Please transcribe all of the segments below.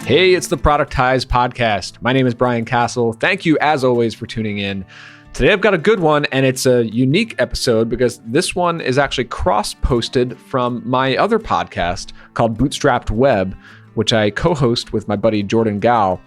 Hey, it's the Productize Podcast. My name is Brian Castle. Thank you, as always, for tuning in. Today I've got a good one, and it's a unique episode because this one is actually cross-posted from my other podcast called Bootstrapped Web, which I co-host with my buddy Jordan Gao.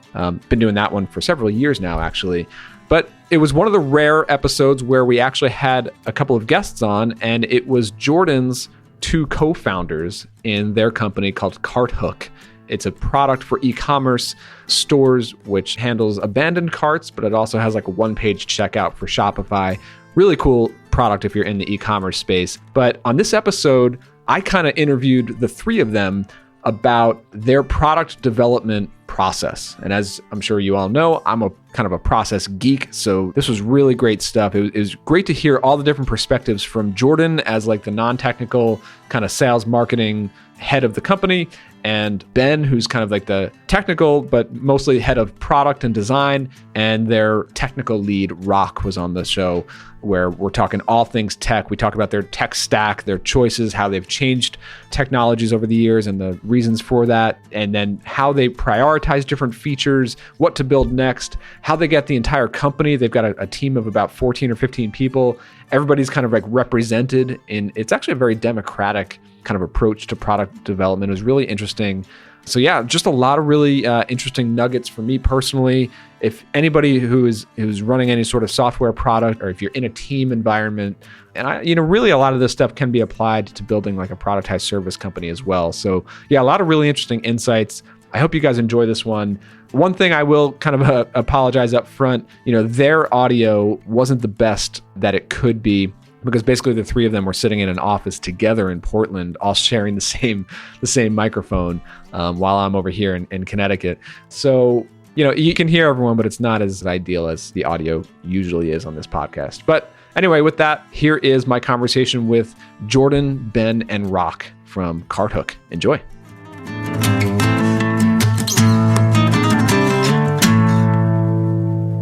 Been doing that one for several years now, actually. But it was one of the rare episodes where we actually had a couple of guests on, and it was Jordan's two co-founders in their company called Carthook. It's a product for e-commerce stores, which handles abandoned carts, but it also has like a one-page checkout for Shopify. Really cool product if you're in the e-commerce space. But on this episode, I kind of interviewed the three of them about their product development process. And as I'm sure you all know, I'm a kind of a process geek. So this was really great stuff. It was great to hear all the different perspectives from Jordan as like the non-technical kind of sales marketing head of the company, and Ben, who's kind of like the technical, but mostly head of product and design, and their technical lead, Rok, was on the show, where we're talking all things tech. We talk about their tech stack, their choices, how they've changed technologies over the years and the reasons for that, and then how they prioritize different features, what to build next, how they get the entire company. They've got a team of about 14 or 15 people. Everybody's kind of like represented in, it's actually a very democratic kind of approach to product development. It was really interesting. So yeah, just a lot of really interesting nuggets for me personally. If anybody who's running any sort of software product, or if you're in a team environment, and really a lot of this stuff can be applied to building like a productized service company as well. So yeah, a lot of really interesting insights. I hope you guys enjoy this one. One thing I will kind of apologize up front, their audio wasn't the best that it could be, because basically the three of them were sitting in an office together in Portland, all sharing the same microphone while I'm over here in Connecticut. So, you can hear everyone, but it's not as ideal as the audio usually is on this podcast. But anyway, with that, here is my conversation with Jordan, Ben, and Rok from Carthook. Enjoy.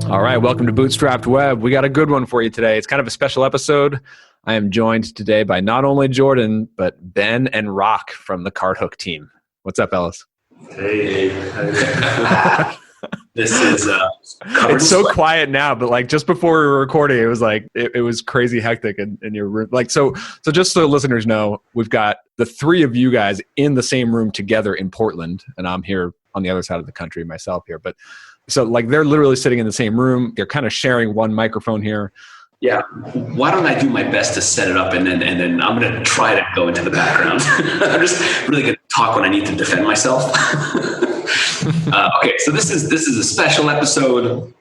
All right, welcome to Bootstrapped Web. We got a good one for you today. It's kind of a special episode. I am joined today by not only Jordan, but Ben and Rok from the Carthook team. What's up, Ellis? Hey. This is it's so quiet now, but like just before we were recording, it was like it was crazy hectic in your room. Like so just so listeners know, we've got the three of you guys in the same room together in Portland, and I'm here on the other side of the country myself here. But so like they're literally sitting in the same room. They're kind of sharing one microphone here. Yeah. Why don't I do my best to set it up and then I'm going to try to go into the background. I'm just really going to talk when I need to defend myself. Okay. So this is a special episode.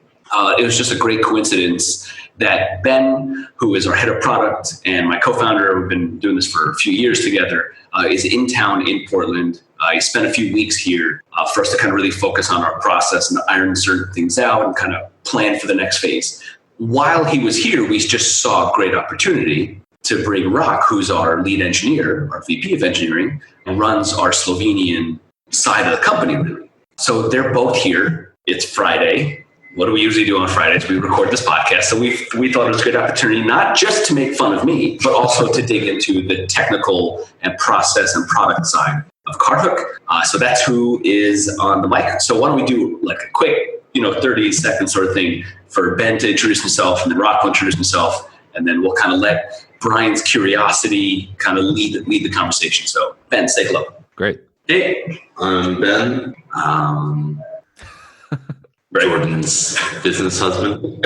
It was just a great coincidence that Ben, who is our head of product and my co-founder, we've been doing this for a few years together, is in town in Portland. He spent a few weeks here for us to kind of really focus on our process and iron certain things out and kind of plan for the next phase. While he was here, we just saw a great opportunity to bring Rok, who's our lead engineer, our VP of engineering, and runs our Slovenian side of the company, really. So they're both here. It's Friday. What do we usually do on Fridays? We record this podcast. So we thought it was a good opportunity, not just to make fun of me, but also to dig into the technical and process and product side of Carthook. So that's who is on the mic. So why don't we do like a quick, 30-second sort of thing for Ben to introduce himself, and then Rok will introduce himself, and then we'll kind of let Brian's curiosity kind of lead the conversation. So Ben, say hello. Great. Hey, I'm Ben. Jordan's business husband.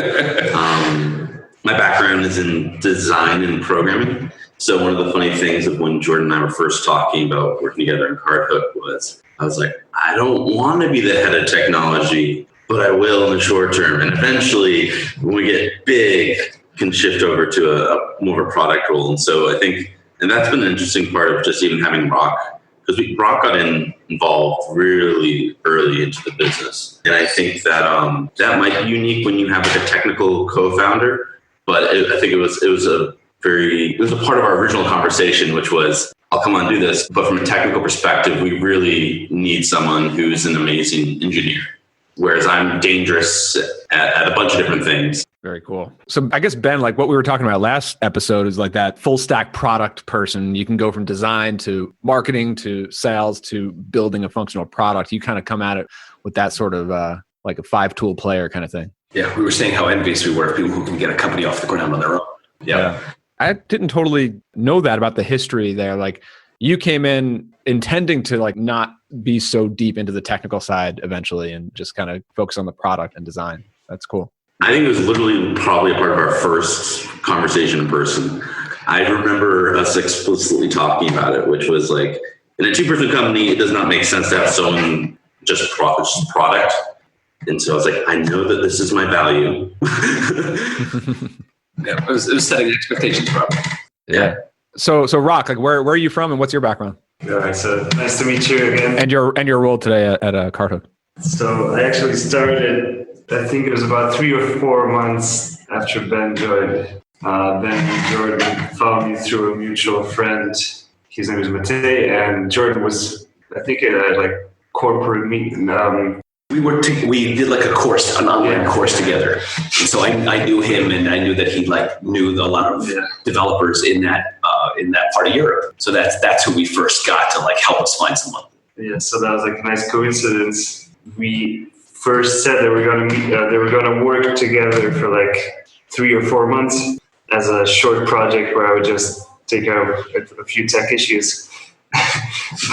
My background is in design and programming. So one of the funny things of when Jordan and I were first talking about working together in Carthook was, I was like, I don't want to be the head of technology, but I will in the short term. And eventually, when we get big, can shift over to a more of a product role. And so I think, and that's been an interesting part of just even having Rok, because Rok got involved really early into the business. And I think that that might be unique when you have like a technical co-founder, but I think it was a part of our original conversation, which was, I'll come on and do this, but from a technical perspective, we really need someone who's an amazing engineer. Whereas I'm dangerous at a bunch of different things. Very cool. So I guess, Ben, like what we were talking about last episode is like that full stack product person. You can go from design to marketing to sales to building a functional product. You kind of come at it with that sort of like a 5-tool player kind of thing. Yeah, we were saying how envious we were of people who can get a company off the ground on their own. Yeah. I didn't totally know that about the history there. Like you came in intending to like not be so deep into the technical side eventually and just kind of focus on the product and design. That's cool. I think it was literally probably a part of our first conversation in person. I remember us explicitly talking about it, which was like, in a 2-person company, it does not make sense to have someone just product. And so I was like, I know that this is my value. Yeah, it was setting expectations, bro. Yeah. So Rok, like where are you from and what's your background? Yeah, so nice to meet you again. And your role today at Carthook. So I actually started, I think it was about 3 or 4 months after Ben joined. Ben and Jordan found me through a mutual friend. His name is Matej, and Jordan was, I think, at a like corporate meeting. We did like a course, an online course together. And so I knew him, and I knew that he like knew a lot of developers in that part of Europe. So that's who we first got to like help us find someone. Yeah, so that was like a nice coincidence. We first said that we're going to meet. They were going to work together for like 3 or 4 months as a short project where I would just take out a few tech issues.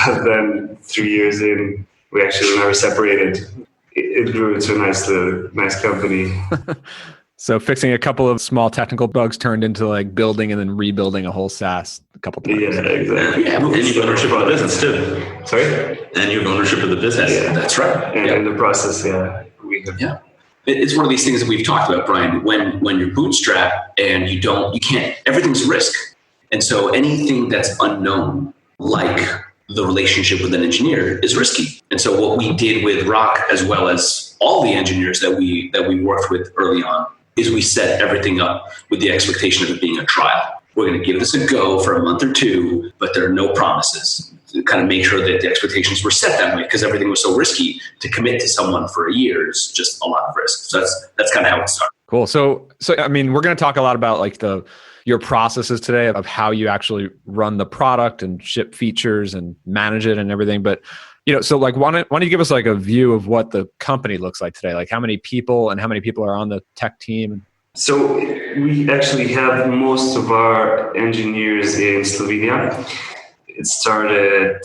But then 3 years in, we actually never separated. It grew into a nice company. So fixing a couple of small technical bugs turned into like building and then rebuilding a whole SaaS a couple times. Yeah, exactly. Yeah, and you have ownership of the business too. Sorry? And you have ownership of the business. Yeah, that's right. And in the process, we have. Yeah. It's one of these things that we've talked about, Brian. When you're bootstrapped and you can't, everything's risk. And so anything that's unknown, like the relationship with an engineer, is risky. And so what we did with Rok, as well as all the engineers that we worked with early on, is we set everything up with the expectation of it being a trial. We're going to give this a go for a month or 2, but there are no promises. To kind of make sure that the expectations were set that way, because everything was so risky. To commit to someone for a year is just a lot of risk. So that's kind of how it started. Cool. So I mean, we're going to talk a lot about like your processes today of how you actually run the product and ship features and manage it and everything. But so like, why don't you give us like a view of what the company looks like today? Like how many people are on the tech team? So we actually have most of our engineers in Slovenia. It started,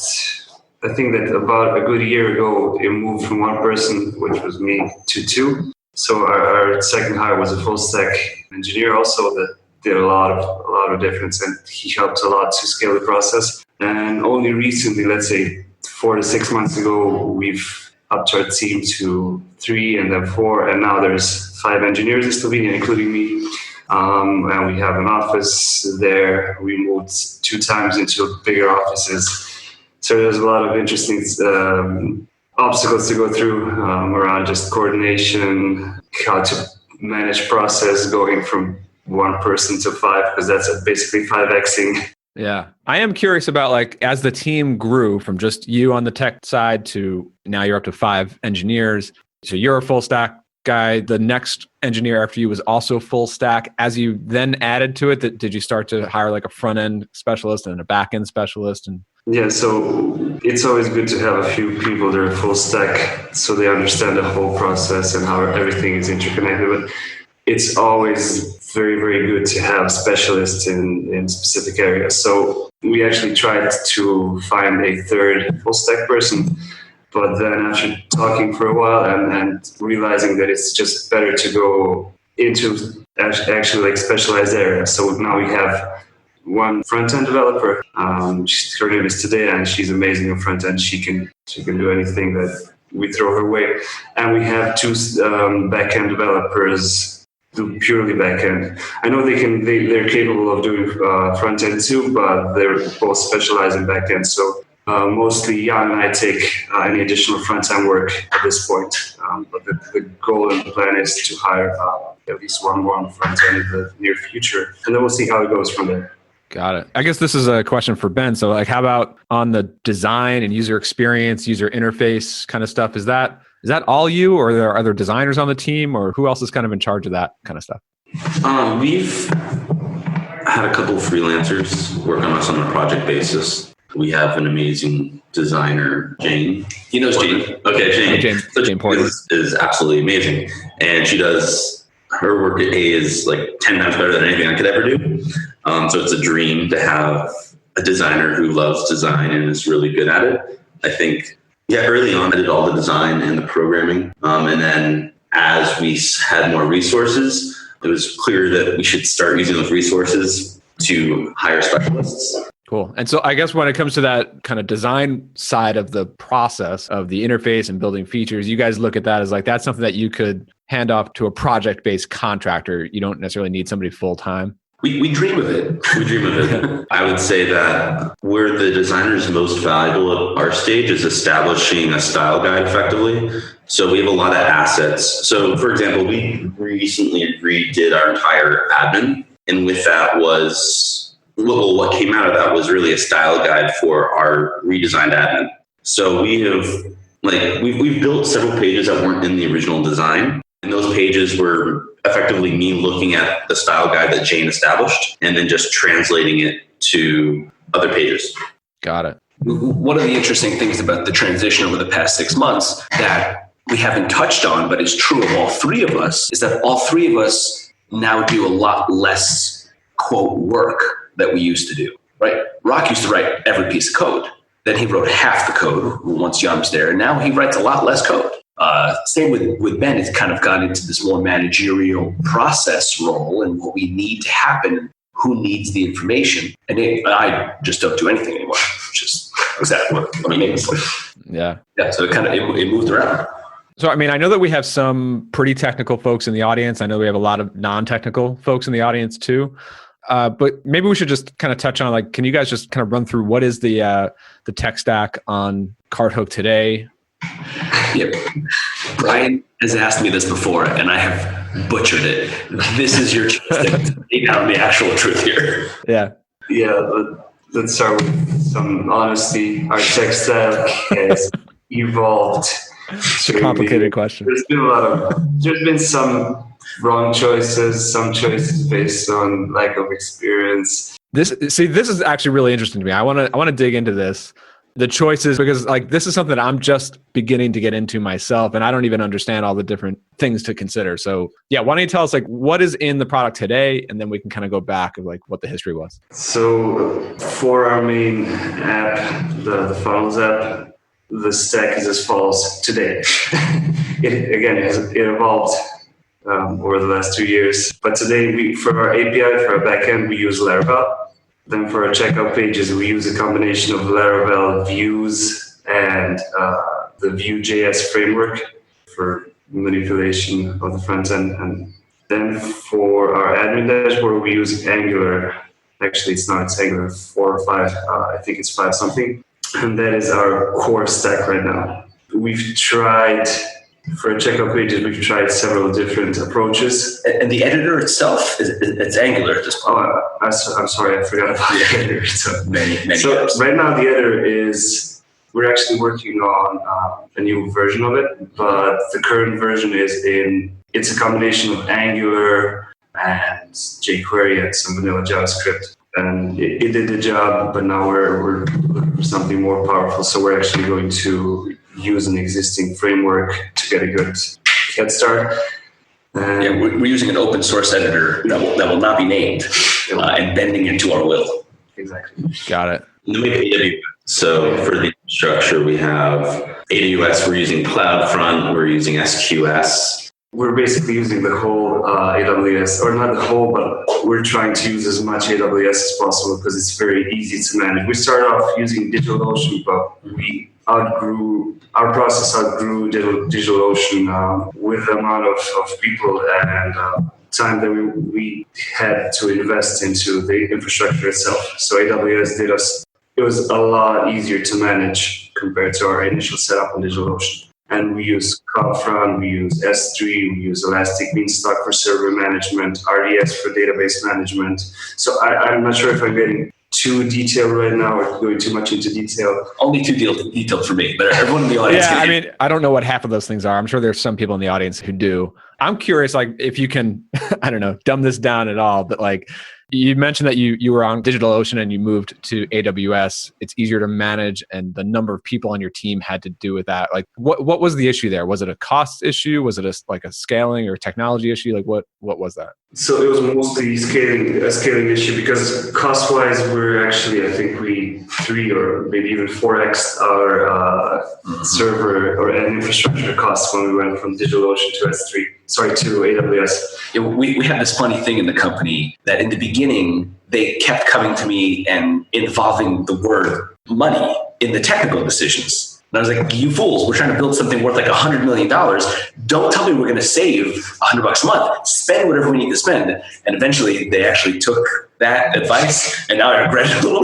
I think that about a good year ago, it moved from 1 person, which was me, to 2. So our second hire was a full stack engineer also that did a lot of difference, and he helped a lot to scale the process. And only recently, let's say 4 to 6 months ago, we've upped our team to 3 and then 4, and now there's 5 engineers in Slovenia, including me. And we have an office there. We moved 2 times into bigger offices. So there's a lot of interesting obstacles to go through around just coordination, how to manage process going from 1 person to 5, because that's basically 5xing. Yeah. I am curious about like, as the team grew from just you on the tech side to now you're up to 5 engineers. So you're a full stack guy. The next engineer after you was also full stack. As you then added to it, did you start to hire like a front end specialist and a back end specialist? And yeah, so it's always good to have a few people that are full stack so they understand the whole process and how everything is interconnected. But it's always very, very good to have specialists in specific areas. So we actually tried to find a 3rd full stack person. But then after talking for a while and realizing that it's just better to go into actually like specialized areas. So now we have 1 front-end developer. Her name is Tadeja, and she's amazing on front-end. She can do anything that we throw her way. And we have 2 back-end developers do purely back-end. I know they're capable of doing front-end too, but they're both specialized in back-end. So mostly Jan and I take any additional front-end work at this point. But the goal and the plan is to hire at least one more on front-end in the near future. And then we'll see how it goes from there. Got it. I guess this is a question for Ben. So like, how about on the design and user experience, user interface kind of stuff? Is that Is that all you, or are there other designers on the team, or who else is kind of in charge of that kind of stuff? We've had a couple of freelancers work on us on a project basis. We have an amazing designer, Jane. He knows Jane. Okay, Jane. So Jane Porter is absolutely amazing. And she does, her work is like 10 times better than anything I could ever do. So it's a dream to have a designer who loves design and is really good at it. I think, early on I did all the design and the programming. And then as we had more resources, it was clear that we should start using those resources to hire specialists. Cool. And so I guess when it comes to that kind of design side of the process of the interface and building features, you guys look at that as like, that's something that you could hand off to a project-based contractor. You don't necessarily need somebody full-time. We dream of it. We dream of it. I would say that where the designer is most valuable at our stage is establishing a style guide effectively. So we have a lot of assets. So for example, we recently redid our entire admin. And with that was, well, what came out of that was really a style guide for our redesigned admin. So we have, we've built several pages that weren't in the original design. And those pages were effectively me looking at the style guide that Jane established and then just translating it to other pages. Got it. One of the interesting things about the transition over the past 6 months that we haven't touched on, but is true of all three of us, is that all three of us now do a lot less, quote, work that we used to do, right? Rok used to write every piece of code. Then he wrote half the code once Jan was there. And now he writes a lot less code. Same with Ben. It's kind of gone into this more managerial process role and what we need to happen, who needs the information. And I just don't do anything anymore, which is exactly what I mean. Yeah. Yeah. So it moved around. So, I mean, I know that we have some pretty technical folks in the audience. I know we have a lot of non-technical folks in the audience too. But maybe we should just kind of touch on, like, can you guys just kind of run through what is the tech stack on Carthook today? Yep. Brian has asked me this before, and I have butchered it. This is your chance to take down the actual truth here. Yeah. Yeah, let's start with some honesty. Our tech stack has evolved. It's a complicated question. There's been some wrong choices, some choices based on lack of experience. This is actually really interesting to me. I want to dig into this. The choices, because like this is something that I'm just beginning to get into myself, and I don't even understand all the different things to consider. So yeah, why don't you tell us like what is in the product today, and then we can kind of go back of like what the history was. So for our main app, the funnels app, the stack is as follows today. It evolved over the last 2 years, but today for our API, for our backend, we use Laravel. Then for our checkout pages, we use a combination of Laravel views and the Vue.js framework for manipulation of the front end. And then for our admin dashboard, we use Angular. Actually, it's Angular 4 or 5. I think it's 5 something. And that is our core stack right now. We've tried, for checkout pages, we've tried several different approaches. And the editor itself, it's Angular at this point. I'm sorry, I forgot about the editor. So many so apps. Right now the editor we're actually working on a new version of it, but the current version it's a combination of Angular and jQuery and some vanilla JavaScript. And it did the job, but now we're looking for something more powerful. So we're actually going to use an existing framework to get a good head start. We're using an open source editor that will not be named and bending it to our will. Exactly. Got it. And then we have AWS. So for the infrastructure, we have AWS. We're using CloudFront. We're using SQS. We're basically using the whole AWS, or not the whole, but we're trying to use as much AWS as possible because it's very easy to manage. We started off using DigitalOcean, but our process outgrew DigitalOcean with the amount of people and time that we had to invest into the infrastructure itself. So AWS it was a lot easier to manage compared to our initial setup on DigitalOcean. And we use CloudFront, we use S3, we use Elastic Beanstalk for server management, RDS for database management. So I'm not sure if I'm getting too detailed right now or going too much into detail. Only too detailed for me, but everyone in the audience. Yeah, I mean, I don't know what half of those things are. I'm sure there's some people in the audience who do. I'm curious, like, if you can, I don't know, dumb this down at all, but like, you mentioned that you were on DigitalOcean and you moved to AWS. It's easier to manage, and the number of people on your team had to do with that. Like, what was the issue there? Was it a cost issue? Was it a scaling or technology issue? Like, what was that? So it was mostly a scaling issue, because cost-wise, we're actually, I think we 3 or maybe even 4x our server or infrastructure costs when we went from DigitalOcean to AWS. Yeah, we had this funny thing in the company that in the beginning, they kept coming to me and involving the word money in the technical decisions. And I was like, you fools, we're trying to build something worth like $100 million. Don't tell me we're going to save $100 a month. Spend whatever we need to spend. And eventually they actually took that advice, and now I regret it a little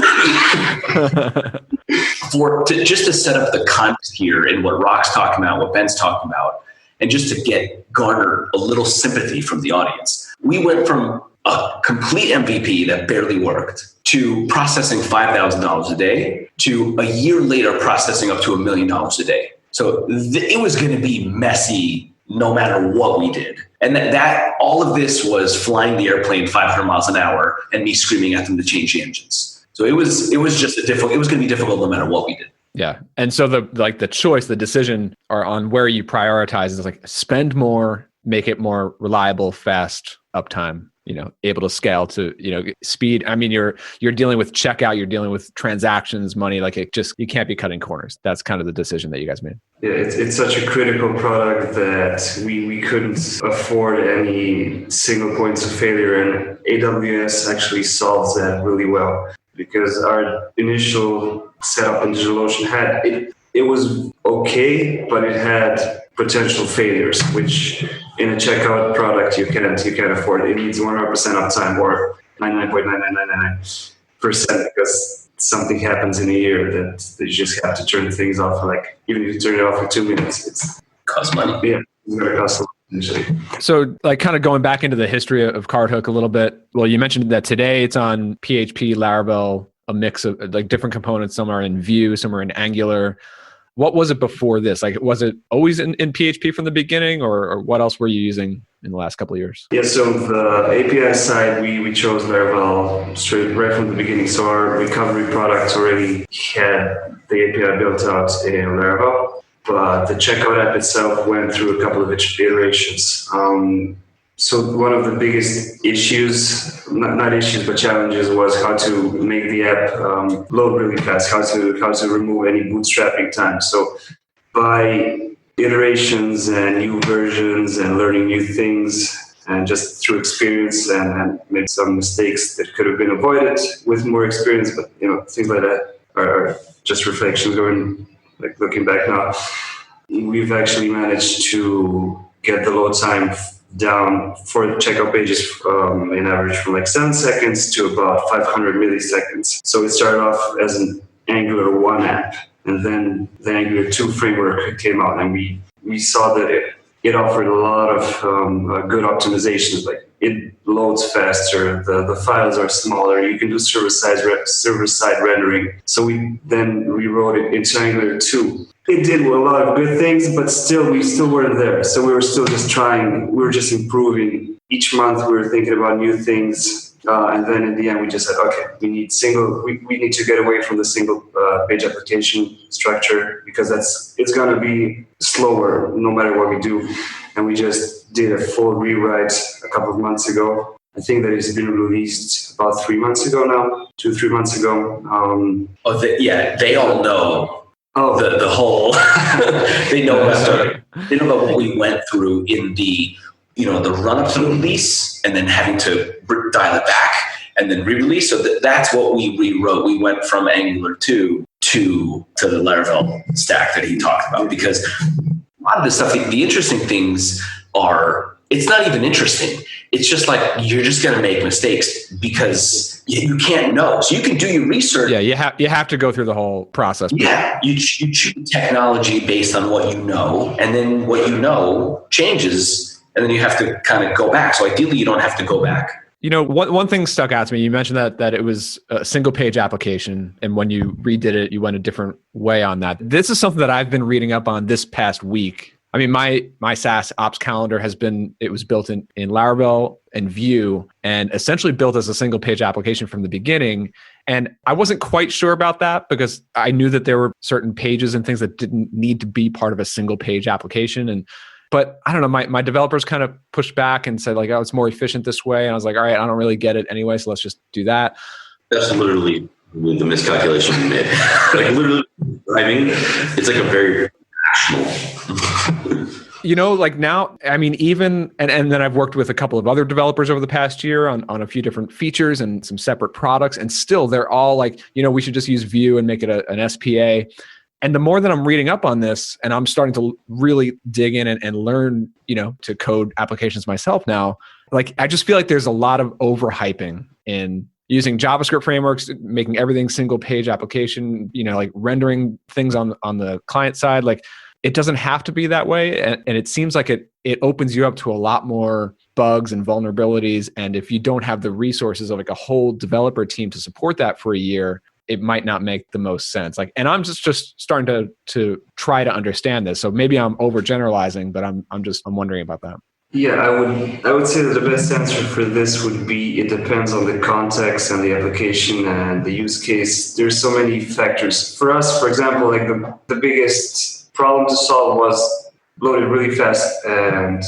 bit. Just to set up the context here in what Rok's talking about, what Ben's talking about, and just to garner a little sympathy from the audience. We went from a complete MVP that barely worked to processing $5,000 a day to a year later processing up to $1 million a day. So it was going to be messy no matter what we did. And that all of this was flying the airplane 500 miles an hour and me screaming at them to change the engines. So it was just it was going to be difficult no matter what we did. Yeah. And so the decision on where you prioritize is like spend more, make it more reliable, fast, uptime, able to scale to, speed. I mean, you're dealing with checkout, you're dealing with transactions, money, like you can't be cutting corners. That's kind of the decision that you guys made. Yeah, it's such a critical product that we couldn't afford any single points of failure. And AWS actually solves that really well, because our initial setup in DigitalOcean it was okay, but it had potential failures, which in a checkout product you can't afford. It needs 100% uptime or 99.9999%, because something happens in a year that you just have to turn things off. Like, even if you turn it off for 2 minutes, it's costs money. Yeah, it's going to cost a lot. So, like, kind of going back into the history of Carthook a little bit. Well, you mentioned that today it's on PHP, Laravel, a mix of like different components. Some are in Vue, some are in Angular. What was it before this? Like, was it always in PHP from the beginning, or what else were you using in the last couple of years? Yeah, so the API side, we chose Laravel right from the beginning. So our recovery products already had the API built out in Laravel, but the checkout app itself went through a couple of iterations. So one of the biggest issues, not issues, but challenges, was how to make the app load really fast, how to remove any bootstrapping time. So by iterations and new versions and learning new things, and just through experience and made some mistakes that could have been avoided with more experience, but things like that are just reflections looking back now. We've actually managed to get the load time down for the checkout pages in average from like 7 seconds to about 500 milliseconds. So it started off as an Angular 1 app, and then the Angular 2 framework came out, and we saw that it offered a lot of good optimizations. Like, it loads faster, the files are smaller, you can do server-side rendering. So we then rewrote it into Angular 2. It did a lot of good things, but we still weren't there. So we were still just trying, we were just improving. Each month we were thinking about new things. And then in the end, we just said, okay, we need to get away from the single page application structure, because it's going to be slower no matter what we do. And we just did a full rewrite a couple of months ago. I think that it's been released about 3 months ago now, 2-3 months ago. They all know. Oh, the whole they know about what we went through in the the run up to the release, and then having to dial it back and then re-release. So that's what we rewrote. We went from Angular 2 to the Laravel stack that he talked about, because a lot of this stuff, the interesting things are, it's not even interesting. It's just like, you're just going to make mistakes because you can't know. So you can do your research. Yeah, you have to go through the whole process. Yeah, you choose technology based on what you know, and then what you know changes, and then you have to kind of go back. So ideally, you don't have to go back. One thing stuck out to me. You mentioned that it was a single page application, and when you redid it, you went a different way on that. This is something that I've been reading up on this past week. I mean, my SaaS ops calendar it was built in Laravel and Vue, and essentially built as a single page application from the beginning. And I wasn't quite sure about that because I knew that there were certain pages and things that didn't need to be part of a single page application. But I don't know, my developers kind of pushed back and said like, oh, it's more efficient this way. And I was like, all right, I don't really get it anyway, so let's just do that. That's literally the miscalculation we made. Like literally driving, it's like a very rational. Like now, I mean, even, and then I've worked with a couple of other developers over the past year on a few different features and some separate products. And still they're all like, we should just use Vue and make it an SPA. And the more that I'm reading up on this and I'm starting to really dig in and learn, to code applications myself now, like, I just feel like there's a lot of overhyping in using JavaScript frameworks, making everything single page application, like rendering things on the client side. Like, it doesn't have to be that way. And it seems like it opens you up to a lot more bugs and vulnerabilities. And if you don't have the resources of like a whole developer team to support that for a year, it might not make the most sense. Like, and I'm just starting to try to understand this. So maybe I'm overgeneralizing, but I'm wondering about that. Yeah, I would say that the best answer for this would be it depends on the context and the application and the use case. There's so many factors. For us, for example, like the biggest problem to solve was load it really fast and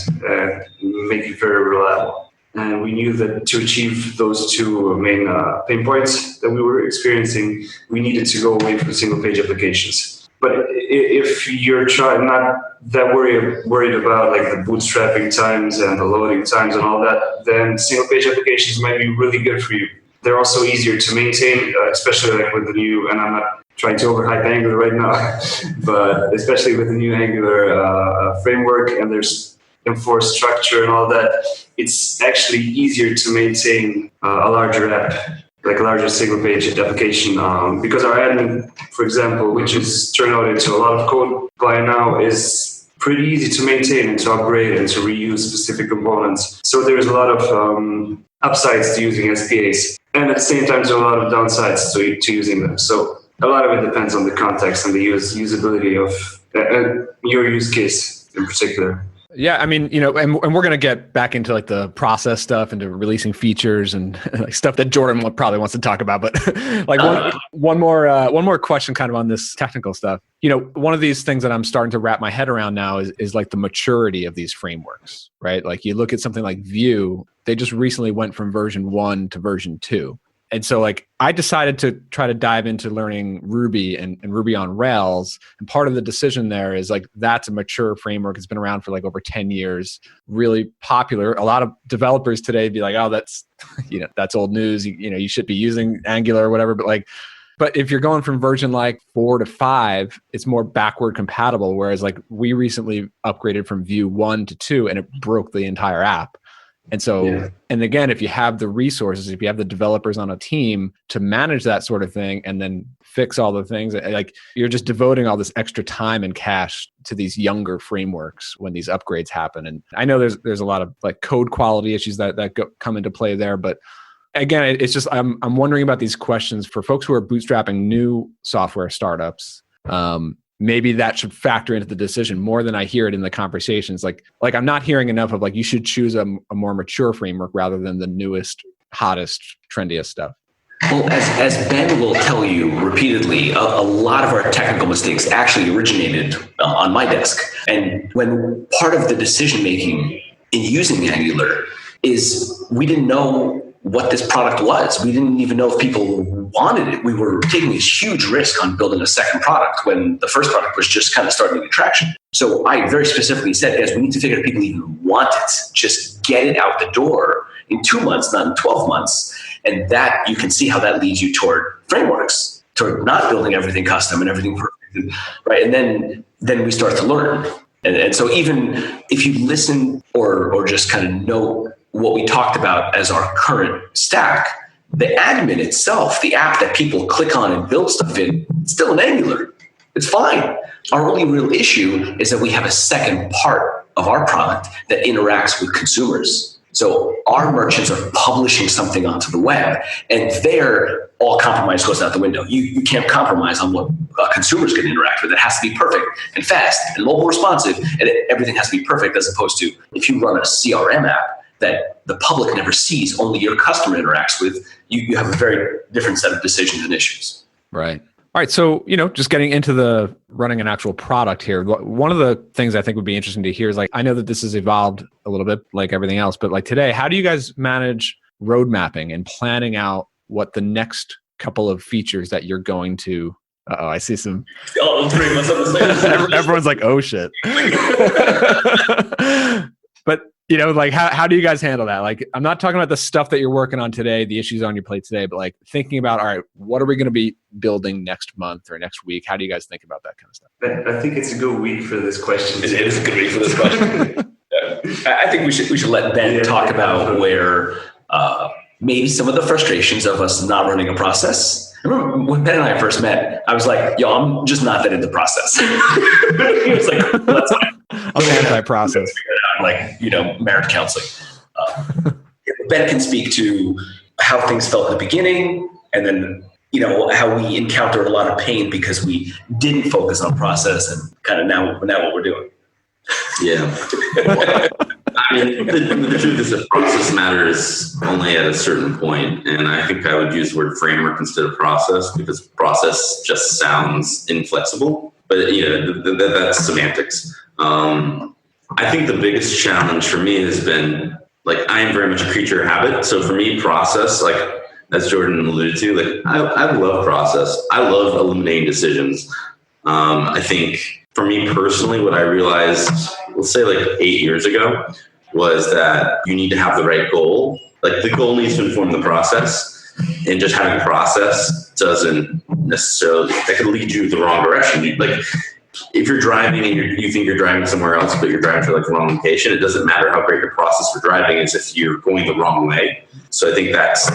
make it very reliable. And we knew that to achieve those two main pain points that we were experiencing, we needed to go away from single-page applications. But if you're not that worried about like the bootstrapping times and the loading times and all that, then single-page applications might be really good for you. They're also easier to maintain, especially like with the new, and I'm not trying to overhype Angular right now, but especially with the new Angular framework, and there's enforced structure and all that, it's actually easier to maintain a larger app, like a larger single page application, because our admin, for example, which is turned out into a lot of code by now, is pretty easy to maintain and to upgrade and to reuse specific components. So there's a lot of upsides to using SPAs, and at the same time, there's a lot of downsides to using them. So a lot of it depends on the context and the usability of your use case in particular. Yeah, I mean, and we're going to get back into like the process stuff, into releasing features and like stuff that Jordan probably wants to talk about. But like one more question kind of on this technical stuff. One of these things that I'm starting to wrap my head around now is like the maturity of these frameworks, right? Like you look at something like Vue, they just recently went from version 1 to version 2. And so like I decided to try to dive into learning Ruby and Ruby on Rails. And part of the decision there is like, that's a mature framework. It's been around for like over 10 years, really popular. A lot of developers today be like, oh, that's, that's old news. You should be using Angular or whatever. But if you're going from version like 4 to 5, it's more backward compatible. Whereas like we recently upgraded from Vue 1 to 2 and it broke the entire app. And so, And again, if you have the resources, if you have the developers on a team to manage that sort of thing and then fix all the things, like you're just devoting all this extra time and cash to these younger frameworks when these upgrades happen. And I know there's a lot of like code quality issues that come into play there. But again, it's just, I'm wondering about these questions for folks who are bootstrapping new software startups. Maybe that should factor into the decision more than I hear it in the conversations. Like I'm not hearing enough of like, you should choose a more mature framework rather than the newest, hottest, trendiest stuff. Well, as Ben will tell you repeatedly, a lot of our technical mistakes actually originated on my desk. And when part of the decision-making in using Angular is we didn't know what this product was. We didn't even know if people wanted it. We were taking this huge risk on building a second product when the first product was just kind of starting to get traction. So I very specifically said, guys, we need to figure out if people even want it. Just get it out the door in 2 months, not in 12 months. And that you can see how that leads you toward frameworks, toward not building everything custom and everything perfect, right? And then we start to learn. And so even if you listen or just kind of know what we talked about as our current stack, the admin itself, the app that people click on and build stuff in, it's still in Angular. It's fine. Our only real issue is that we have a second part of our product that interacts with consumers. So our merchants are publishing something onto the web, and there all compromise goes out the window. You can't compromise on what consumers can interact with. It has to be perfect and fast and mobile responsive, and everything has to be perfect, as opposed to if you run a CRM app that the public never sees, only your customer interacts with, you have a very different set of decisions and issues. Right. All right. So, just getting into the running an actual product here, one of the things I think would be interesting to hear is I know that this has evolved a little bit like everything else, but today, how do you guys manage road mapping and planning out what the next couple of features that you're going to, I see some. All three of us on the same. Everyone's like, oh shit. But how do you guys handle that? I'm not talking about the stuff that you're working on today, the issues on your plate today, but thinking about, all right, what are we going to be building next month or next week? How do you guys think about that kind of stuff? I think it's a good week for this question. It is a good week for this question. I think we should let Ben talk about where maybe some of the frustrations of us not running a process. I remember when Ben and I first met, I was like, yo, I'm just not that into process. He was like, that's fine. I'm anti-process. Marriage counseling. Ben can speak to how things felt at the beginning, and then, how we encountered a lot of pain because we didn't focus on process, and kind of now what we're doing. Yeah. I mean, the truth is that process matters only at a certain point. And I think I would use the word framework instead of process, because process just sounds inflexible. But, that's semantics. I think the biggest challenge for me has been, I am very much a creature of habit. So for me, process, as Jordan alluded to, I love process. I love eliminating decisions. I think for me personally, what I realized, let's say 8 years ago, was that you need to have the right goal. The goal needs to inform the process, and just having a process doesn't necessarily, that could lead you the wrong direction. If you're driving and you think you're driving somewhere else, but you're driving to the wrong location, it doesn't matter how great your process for driving is if you're going the wrong way. So I think that's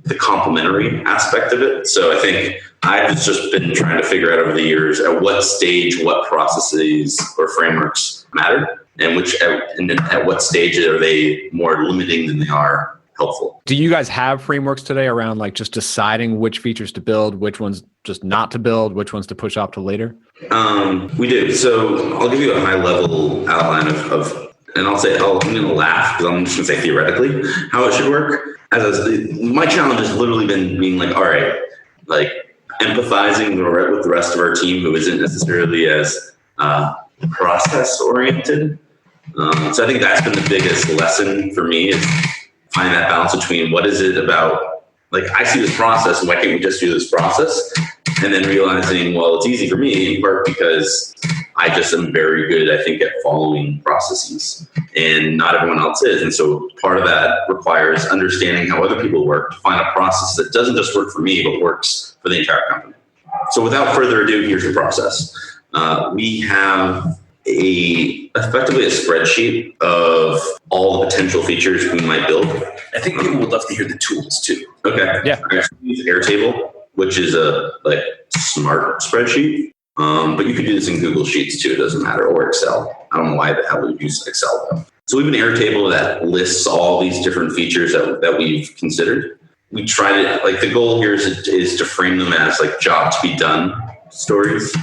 the complementary aspect of it. So I think I've just been trying to figure out over the years at what stage, what processes or frameworks matter, and at what stage are they more limiting than they are helpful. Do you guys have frameworks today around just deciding which features to build, which ones just not to build, which ones to push off to later? We do. So I'll give you a high level outline of and I'm going to laugh because I'm just going to say theoretically how it should work. My challenge has literally been being all right, empathizing with the rest of our team who isn't necessarily as process oriented. So I think that's been the biggest lesson for me, is finding that balance between what is it about, I see this process and why can't we just do this process? And then realizing, well, it's easy for me in part because I just am very good, I think, at following processes, and not everyone else is. And so part of that requires understanding how other people work to find a process that doesn't just work for me, but works for the entire company. So without further ado, here's the process. We have effectively a spreadsheet of all the potential features we might build. I think people would love to hear the tools too. Okay. Yeah. I actually use Airtable, which is a smart spreadsheet. But you could do this in Google Sheets too. It doesn't matter, or Excel. I don't know why the hell we use Excel though. So we have an Airtable that lists all these different features that we've considered. We try to the goal here is to frame them as job to be done stories,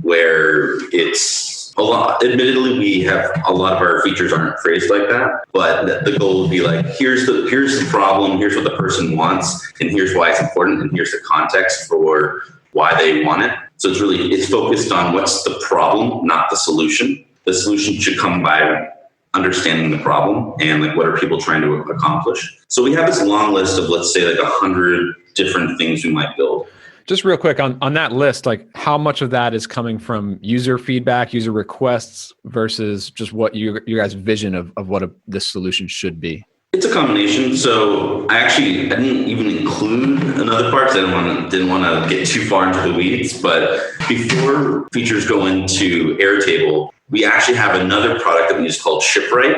where it's a lot. Admittedly, we have a lot of our features aren't phrased like that, but the goal would be here's the problem, here's what the person wants, and here's why it's important, and here's the context for why they want it. So it's focused on what's the problem, not the solution. The solution should come by understanding the problem and what are people trying to accomplish. So we have this long list of, let's say 100 different things we might build. Just real quick on that list, how much of that is coming from user feedback, user requests versus just what your guys' vision of what this solution should be? It's a combination. So I didn't even include another part because I didn't want to get too far into the weeds. But before features go into Airtable, we actually have another product that we use called Shipwright,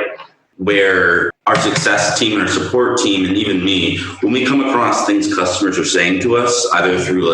where our success team and our support team, and even me, when we come across things customers are saying to us, either through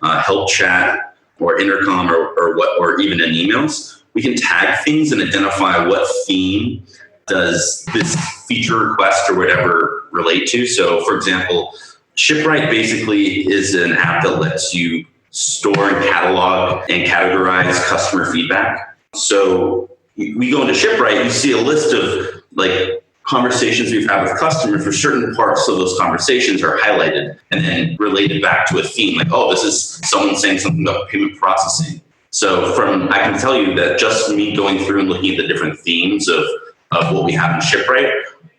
help chat or intercom or even in emails, we can tag things and identify what theme does this feature request or whatever relate to? So for example, Shipwright basically is an app that lets you store and catalog and categorize customer feedback. So we go into Shipwright, you see a list of like conversations we've had with customers where certain parts of those conversations are highlighted and then related back to a theme. Like, oh, this is someone saying something about payment processing. So I can tell you that just me going through and looking at the different themes of what we have in Shipwright,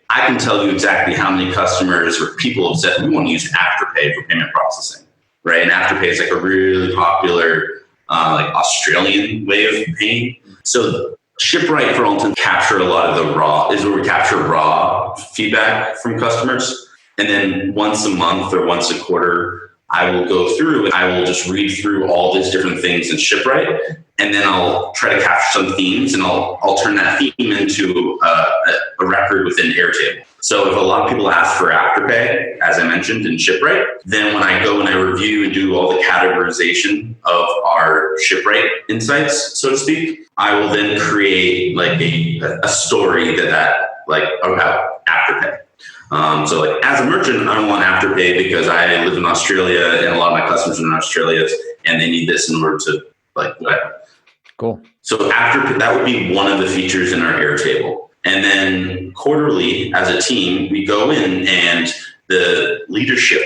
I can tell you exactly how many customers or people have said we want to use Afterpay for payment processing, right? And Afterpay is like a really popular like Australian way of paying. So Shipwright, for all intents, capture a lot of the raw, is where we capture raw feedback from customers. And then once a month or once a quarter, I will go through and I will just read through all these different things in Shipwright. And then I'll try to capture some themes and I'll turn that theme into a record within Airtable. So if a lot of people ask for Afterpay, as I mentioned in Shipwright, then when I go and I review and do all the categorization of our Shipwright insights, so to speak, I will then create like a story that like about Afterpay. So like as a merchant, I want Afterpay because I live in Australia and a lot of my customers are in Australia and they need this in order to like whatever. Cool. So Afterpay, that would be one of the features in our Airtable. And then quarterly as a team, we go in and the leadership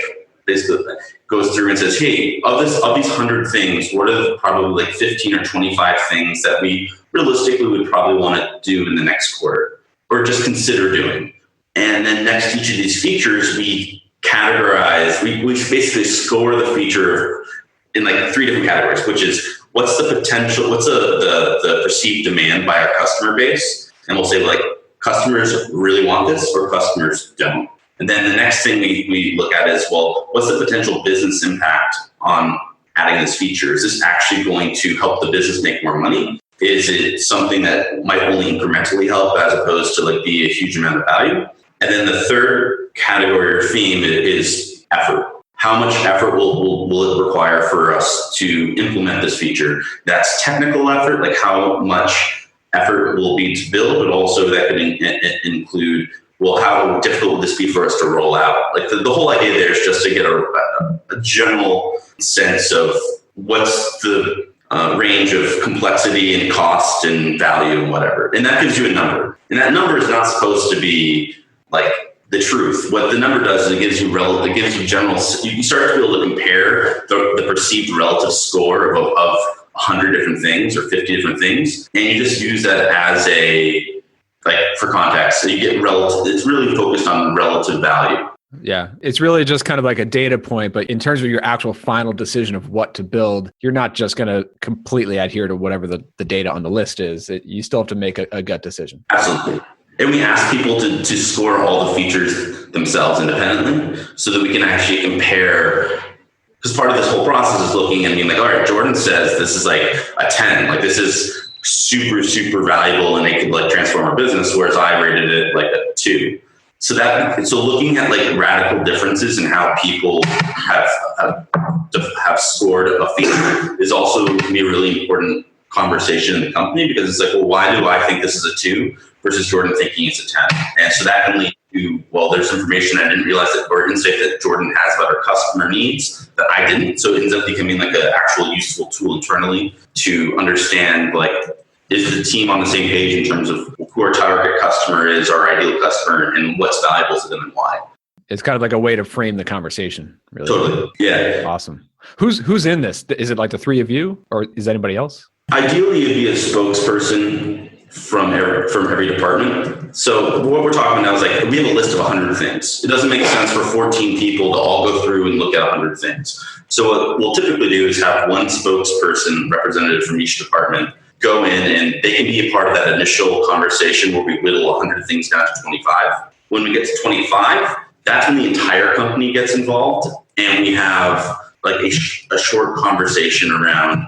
basically goes through and says, hey, of these 100 things, what are probably like 15 or 25 things that we realistically would probably want to do in the next quarter or just consider doing? And then next to each of these features, we categorize, we basically score the feature in like 3 different categories, which is what's the potential, what's the perceived demand by our customer base? And we'll say like customers really want this or customers don't. And then the next thing we look at is, well, what's the potential business impact on adding this feature? Is this actually going to help the business make more money? Is it something that might only incrementally help as opposed to like be a huge amount of value? And then the third category or theme is effort. How much effort will it require for us to implement this feature? That's technical effort, like how much effort will be to build, but also that could include, well, how difficult would this be for us to roll out? Like the whole idea there is just to get a general sense of what's the range of complexity and cost and value and whatever. And that gives you a number. And that number is not supposed to be like the truth. What the number does is it gives you general, you start to be able to compare the perceived relative score of 100 different things or 50 different things. And you just use that as for context. So you get it's really focused on relative value. Yeah, it's really just kind of like a data point, but in terms of your actual final decision of what to build, you're not just going to completely adhere to whatever the data on the list is. You still have to make a gut decision. Absolutely. And we ask people to score all the features themselves independently so that we can actually compare, because part of this whole process is looking and being like, all right, Jordan says this is like a 10, like this is super, super valuable and it could like transform our business, whereas I rated it like a 2. So looking at like radical differences in how people have scored a feature is also going to be a really important conversation in the company, because it's like, well, why do I think this is a 2 versus Jordan thinking it's a 10? And so that can lead to, well, there's information I didn't realize that, or insight that Jordan has about our customer needs that I didn't. So it ends up becoming like an actual useful tool internally to understand, like, is the team on the same page in terms of who our target customer is, our ideal customer, and what's valuable to them and why? It's kind of like a way to frame the conversation. Really. Totally. Yeah. Awesome. Who's in this? Is it like the 3 of you, or is anybody else? Ideally, it'd be a spokesperson from every department. So what we're talking about is like, we have a list of 100 things. It doesn't make sense for 14 people to all go through and look at 100 things. So what we'll typically do is have one spokesperson representative from each department go in, and they can be a part of that initial conversation where we whittle 100 things down to 25. When we get to 25, that's when the entire company gets involved, and we have like a short conversation around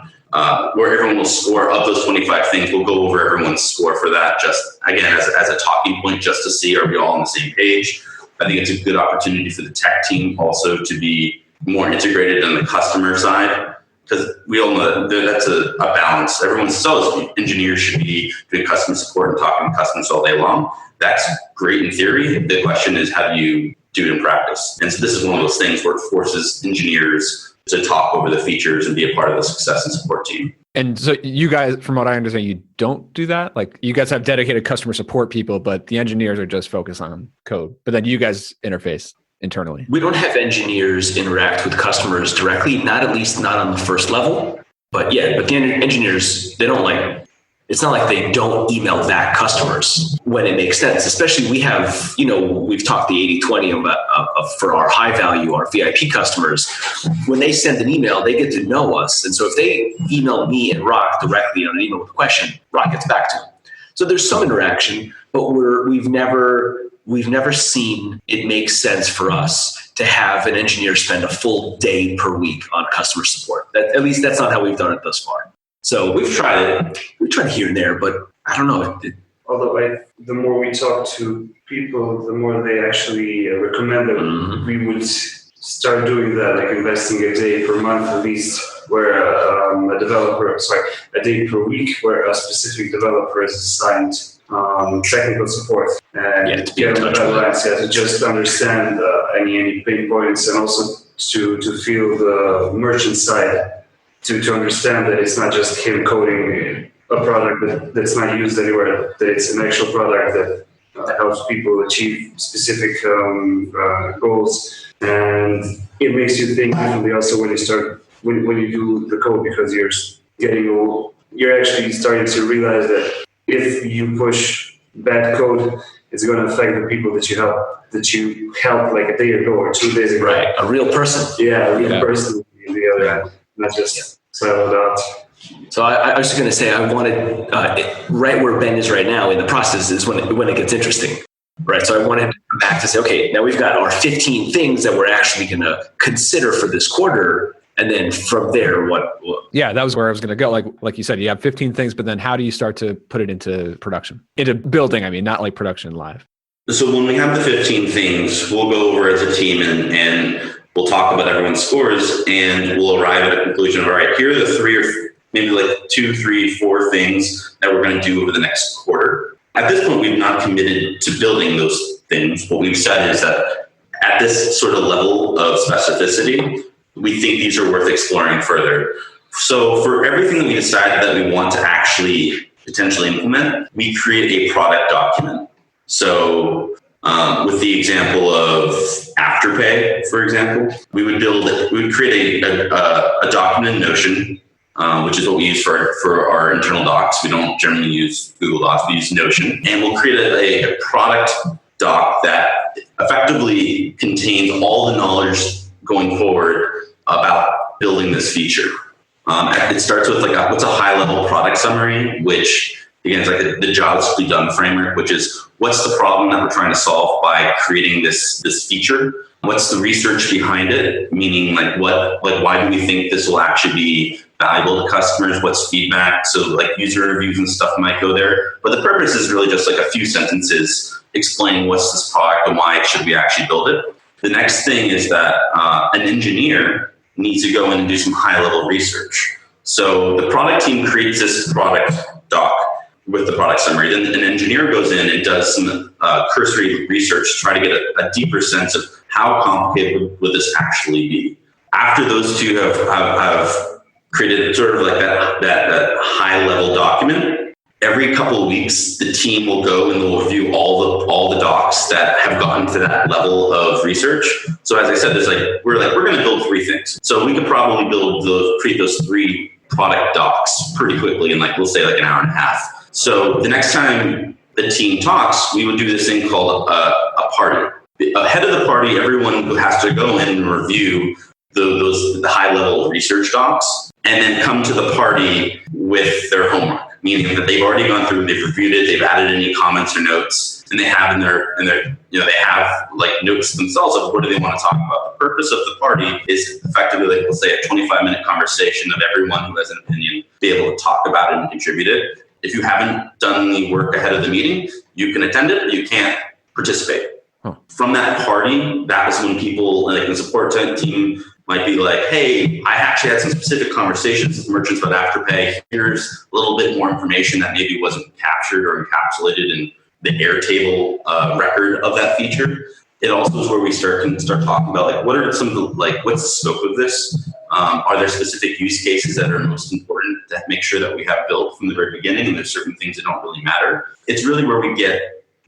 where everyone will score of those 25 things. We'll go over everyone's score for that, just again as a talking point, just to see, are we all on the same page? I think it's a good opportunity for the tech team also to be more integrated on the customer side. because we all know that that's a balance. Everyone says engineers should be doing customer support and talking to customers all day long. That's great in theory. The question is, how do you do it in practice? And so this is one of those things where it forces engineers to talk over the features and be a part of the success and support team. And so you guys, from what I understand, you don't do that? Like you guys have dedicated customer support people, but the engineers are just focused on code. But then you guys interface internally. We don't have engineers interact with customers directly, at least not on the first level. But the engineers, they don't it's not like they don't email back customers when it makes sense. Especially we have, we've talked the 80-20 for our high value, our VIP customers. When they send an email, they get to know us. And so if they email me and Rok directly on an email with a question, Rok gets back to them. So there's some interaction, but we've never seen it make sense for us to have an engineer spend a full day per week on customer support. At least that's not how we've done it thus far. So we've tried it. We've tried here and there, but I don't know. Although the more we talk to people, the more they actually recommend that we would start doing that, like investing a day per month at least, where a day per week, where a specific developer is assigned technical support and to get on the deadlines, to just understand any pain points, and also to feel the merchant side. To understand that it's not just him coding a product that's not used anywhere, that it's an actual product that helps people achieve specific goals. And it makes you think differently also when you do the code, because you're actually starting to realize that if you push bad code, it's going to affect the people that you helped like a day ago or 2 days ago. Right, a real person. Yeah, a real person on the other end. Not just siloed out. So I was just going to say, I wanted right where Ben is right now in the process is when it gets interesting, right? So I wanted to come back to say, okay, now we've got our 15 things that we're actually going to consider for this quarter, and then from there, what? Yeah, that was where I was going to go. Like you said, you have 15 things, but then how do you start to put it into production, into building? I mean, not like production live. So when we have the 15 things, we'll go over as a team and we'll talk about everyone's scores, and we'll arrive at a conclusion of, all right, here are the 3 or maybe like 2, 3, 4 things that we're going to do over the next quarter. At this point, we've not committed to building those things. What we've said is that at this sort of level of specificity, we think these are worth exploring further. So for everything that we decide that we want to actually potentially implement, we create a product document. So with the example of Afterpay, for example, we would create a document in Notion, which is what we use for our internal docs. We don't generally use Google Docs, we use Notion. And we'll create a product doc that effectively contains all the knowledge going forward about building this feature. It starts with what's a high-level product summary, which again, it's like the jobs to be done framework, which is what's the problem that we're trying to solve by creating this feature? What's the research behind it? Meaning why do we think this will actually be valuable to customers? What's feedback? So user reviews and stuff might go there. But the purpose is really just a few sentences explaining what's this product and why should we actually build it. The next thing is that an engineer needs to go in and do some high-level research. So the product team creates this product doc with the product summary. Then an engineer goes in and does some cursory research to try to get a deeper sense of how complicated would this actually be. After those two have created sort of that high-level document, every couple of weeks, the team will go and they'll review all the docs that have gotten to that level of research. So as I said, we're going to build 3 things. So we could probably create those 3 product docs pretty quickly in we'll say an hour and a half. So the next time the team talks, we would do this thing called a party. Ahead of the party, everyone has to go in and review the high-level research docs, and then come to the party with their homework, meaning that they've already gone through, they've reviewed it, they've added any comments or notes, and they have they have notes themselves of what do they want to talk about. The purpose of the party is effectively, let's say, a 25-minute conversation of everyone who has an opinion be able to talk about it and contribute it. If you haven't done the work ahead of the meeting, you can attend it, but you can't participate. From that party, that is when people, the support team, might be like, hey, I actually had some specific conversations with merchants about Afterpay. Here's a little bit more information that maybe wasn't captured or encapsulated in the Airtable record of that feature. It also is where we can start talking about like, what are some of the, like, what's the scope of this? Are there specific use cases that are most important that make sure that we have built from the very beginning? And there's certain things that don't really matter. It's really where we get,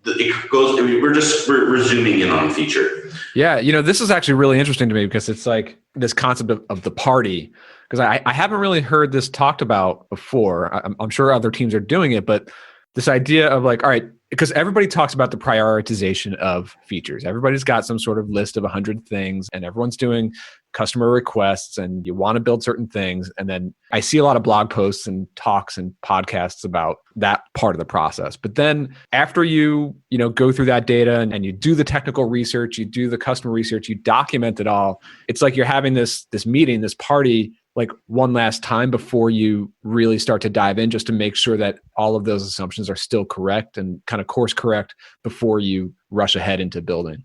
it goes, I mean, we're zooming in on a feature. Yeah. This is actually really interesting to me because it's like this concept of the party, because I haven't really heard this talked about before. I'm sure other teams are doing it, but this idea of like, all right, because everybody talks about the prioritization of features. Everybody's got some sort of list of 100 things and everyone's doing customer requests and you want to build certain things. And then I see a lot of blog posts and talks and podcasts about that part of the process. But then after you go through that data and you do the technical research, you do the customer research, you document it all, it's like you're having this meeting, this party, like one last time before you really start to dive in, just to make sure that all of those assumptions are still correct and kind of course correct before you rush ahead into building.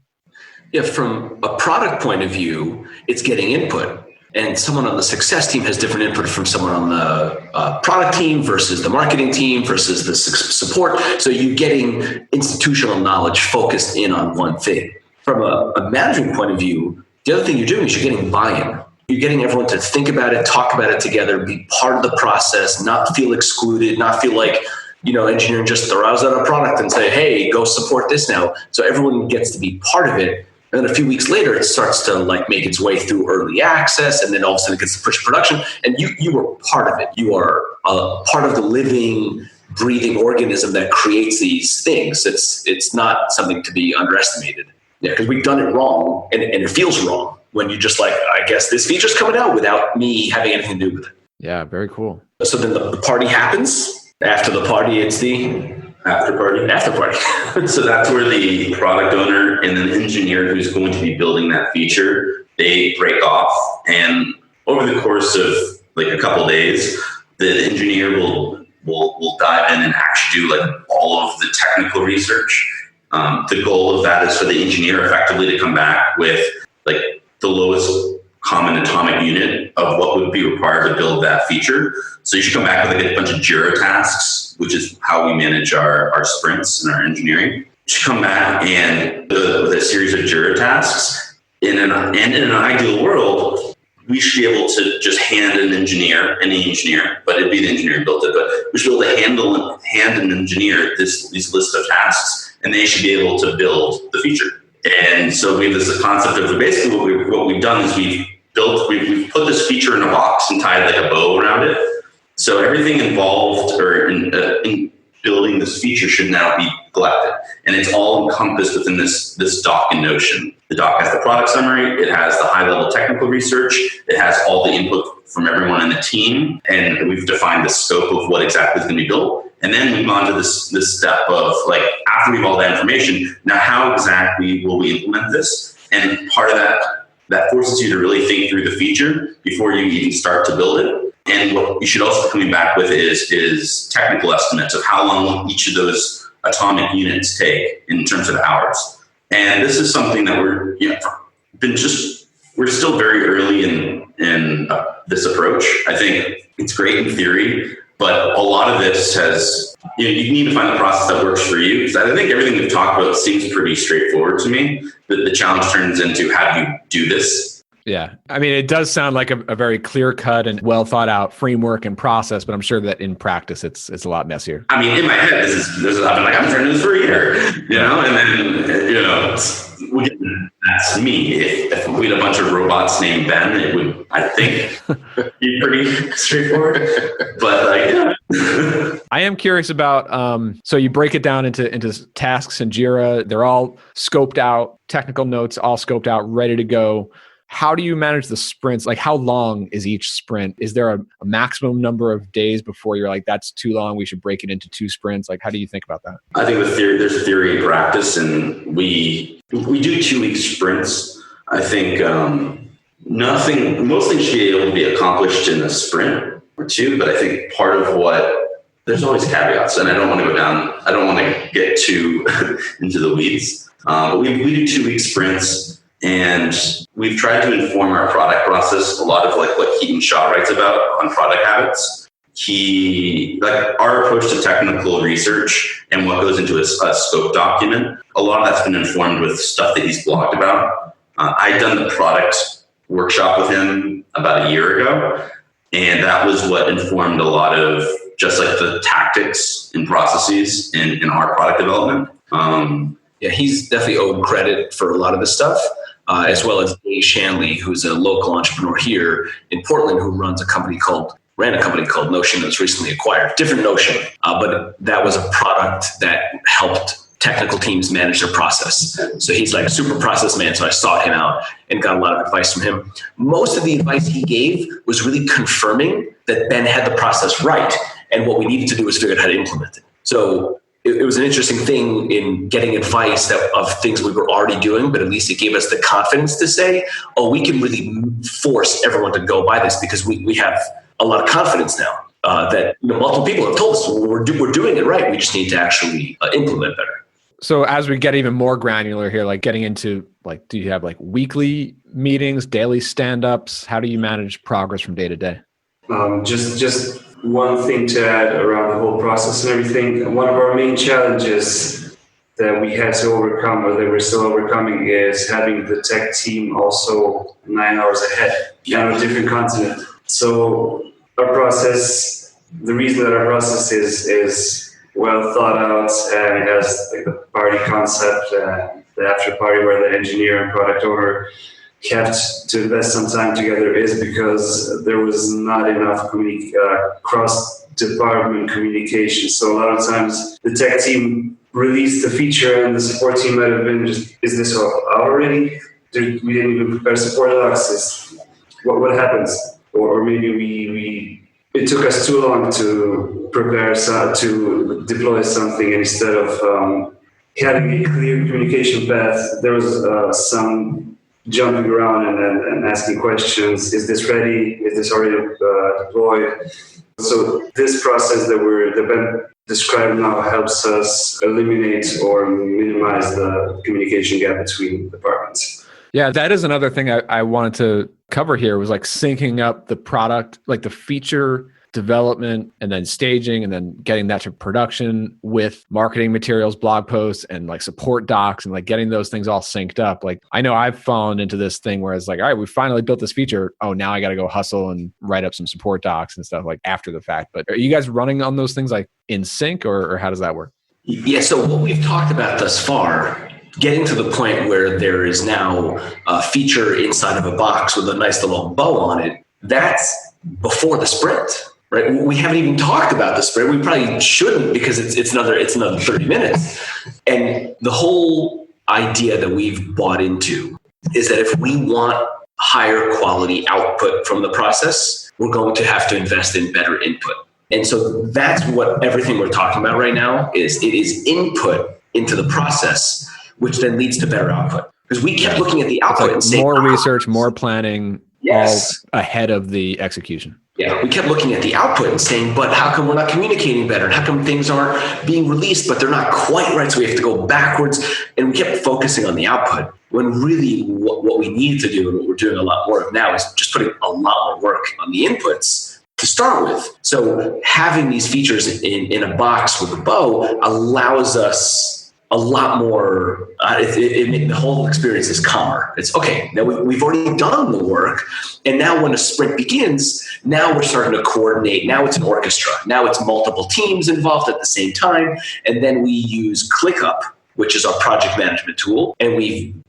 Yeah, from a product point of view, it's getting input. And someone on the success team has different input from someone on the product team versus the marketing team versus the support. So you're getting institutional knowledge focused in on one thing. From a management point of view, the other thing you're doing is you're getting buy-in. You're getting everyone to think about it, talk about it together, be part of the process, not feel excluded, not feel like, engineering just throws out a product and say, hey, go support this now. So everyone gets to be part of it. And then a few weeks later, it starts to like make its way through early access, and then all of a sudden it gets to push production. And you were part of it. You are part of the living, breathing organism that creates these things. It's not something to be underestimated. Yeah, because we've done it wrong, and it feels wrong when you just like, I guess this feature's coming out without me having anything to do with it. Yeah, very cool. So then the party happens. After the party, it's the after party. So that's where the product owner and the engineer who's going to be building that feature, they break off. And over the course of like a couple days, the engineer will dive in and actually do like all of the technical research. The goal of that is for the engineer effectively to come back with like the lowest common atomic unit of what would be required to build that feature. So you should come back with like a bunch of Jira tasks, which is how we manage our sprints and our engineering. You should come back and with a series of Jira tasks. In an ideal world, we should be able to just hand any engineer, but it'd be the engineer who built it, but we should be able to hand an engineer these list of tasks, and they should be able to build the feature. And so we have this concept of basically what we've done is we've put this feature in a box and tied like a bow around it. So everything involved or in building this feature should now be collected, and it's all encompassed within this doc in Notion. The doc has the product summary, it has the high level technical research, it has all the input from everyone in the team, and we've defined the scope of what exactly is going to be built. And then we move on to this step of like, after we have all that information, now how exactly will we implement this? And part of that forces you to really think through the feature before you even start to build it. And what you should also be coming back with is technical estimates of how long will each of those atomic units take in terms of hours. And this is something that we're still very early in this approach. I think it's great in theory, but a lot of this has, you need to find the process that works for you. Because I think everything we've talked about seems pretty straightforward to me. The challenge turns into how do you do this? Yeah. I mean, it does sound like a very clear cut and well thought out framework and process, but I'm sure that in practice, it's a lot messier. I mean, in my head, I've been like, I'm trying to do this for a year, and then, that's me. If we had a bunch of robots named Ben, it would, I think, be pretty straightforward. But I am curious about, so you break it down into tasks in Jira. They're all scoped out, technical notes, all scoped out, ready to go. How do you manage the sprints? Like, how long is each sprint? Is there a maximum number of days before you're like, that's too long, we should break it into 2 sprints? Like, how do you think about that? I think there's theory and practice, and we do 2-week sprints. I think most things should be able to be accomplished in a sprint or 2, but I think part of there's always caveats, and I don't want to get too into the weeds. But we do 2-week sprints. And we've tried to inform our product process a lot of like what Keaton Shaw writes about on product habits. Our approach to technical research and what goes into a scope document, a lot of that's been informed with stuff that he's blogged about. I'd done the product workshop with him about a year ago, and that was what informed a lot of just like the tactics and processes in our product development. Yeah, he's definitely owed credit for a lot of this stuff, as well as Dave Shanley, who's a local entrepreneur here in Portland who ran a company called Notion that was recently acquired. Different Notion, but that was a product that helped technical teams manage their process. So he's like a super process man. So I sought him out and got a lot of advice from him. Most of the advice he gave was really confirming that Ben had the process right. And what we needed to do was figure out how to implement it. So it was an interesting thing in getting advice of things we were already doing, but at least it gave us the confidence to say, oh, we can really force everyone to go by this because we have a lot of confidence now that multiple people have told us we're doing it right. We just need to actually implement better. So as we get even more granular here, like getting into like, do you have like weekly meetings, daily stand-ups? How do you manage progress from day to day? Just one thing to add around the whole process and everything. One of our main challenges that we had to overcome, or that we're still overcoming, is having the tech team also 9 hours ahead on a different continent. So our process, the reason that our process is well thought out and it has like the party concept, the after party where the engineer and product owner kept to invest some time together, is because there was not enough cross-department communication. So a lot of times the tech team released the feature and the support team might have been just, is this out already? We didn't even prepare support docs. What happens? Or maybe it took us too long to prepare, to deploy something, and instead of having a clear communication path, there was some jumping around and asking questions. Is this ready? Is this already deployed? So this process that Ben described now helps us eliminate or minimize the communication gap between departments. Yeah, that is another thing I wanted to cover here, was like syncing up the product, like the feature development and then staging and then getting that to production with marketing materials, blog posts, and like support docs, and like getting those things all synced up. Like I know I've fallen into this thing where it's like, all right, we finally built this feature. Oh, now I got to go hustle and write up some support docs and stuff like after the fact. But are you guys running on those things like in sync, or how does that work? Yeah, so what we've talked about thus far, getting to the point where there is now a feature inside of a box with a nice little bow on it, that's before the sprint, right? We haven't even talked about the sprint. We probably shouldn't, because it's another 30 minutes. And the whole idea that we've bought into is that if we want higher quality output from the process, we're going to have to invest in better input. And so that's what everything we're talking about right now is. It is input into the process, which then leads to better output. Because we kept looking at the output like and saying, more research, more planning, yes, all ahead of the execution. Yeah, we kept looking at the output and saying, but how come we're not communicating better? And how come things aren't being released, but they're not quite right? So we have to go backwards. And we kept focusing on the output, when really what we needed to do, and what we're doing a lot more of now, is just putting a lot more work on the inputs to start with. So having these features in a box with a bow allows us a lot more, the whole experience is calmer. It's okay, now we've already done the work, and now when a sprint begins, now we're starting to coordinate. Now it's an orchestra. Now it's multiple teams involved at the same time, and then we use ClickUp, which is our project management tool. And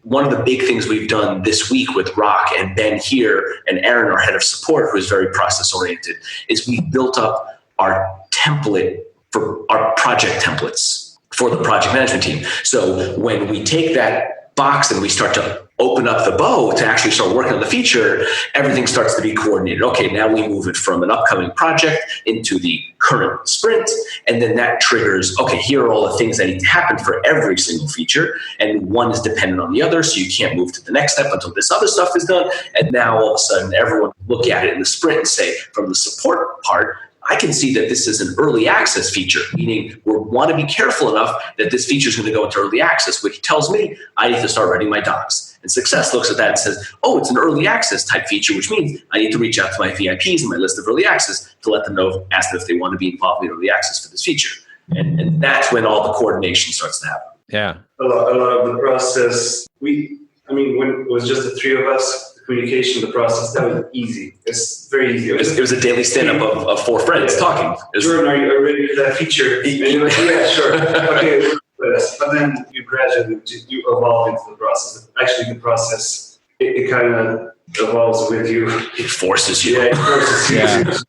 one of the big things we've done this week with Rok and Ben here, and Aaron, our head of support, who is very process-oriented, is we built up our template for our project templates for the project management team. So when we take that box and we start to open up the bow to actually start working on the feature, everything starts to be coordinated. Okay, now we move it from an upcoming project into the current sprint. And then that triggers, okay, here are all the things that need to happen for every single feature. And one is dependent on the other. So you can't move to the next step until this other stuff is done. And now all of a sudden, everyone look at it in the sprint and say, from the support part, I can see that this is an early access feature, meaning we want to be careful enough that this feature is going to go into early access, which tells me I need to start writing my docs. And Success looks at that and says, oh, it's an early access type feature, which means I need to reach out to my VIPs in my list of early access to let them know, ask them if they want to be involved in early access for this feature. And that's when all the coordination starts to happen. Yeah. A lot of the process, when it was just the three of us, communication, the process, that was easy. It's very easy. It was a daily stand-up of four friends talking. Jordan, are you ready for that feature? And you're like, yeah, sure. Okay, but then you gradually evolve into the process. Actually, the process, it kind of evolves with you. It forces you. Yeah, it forces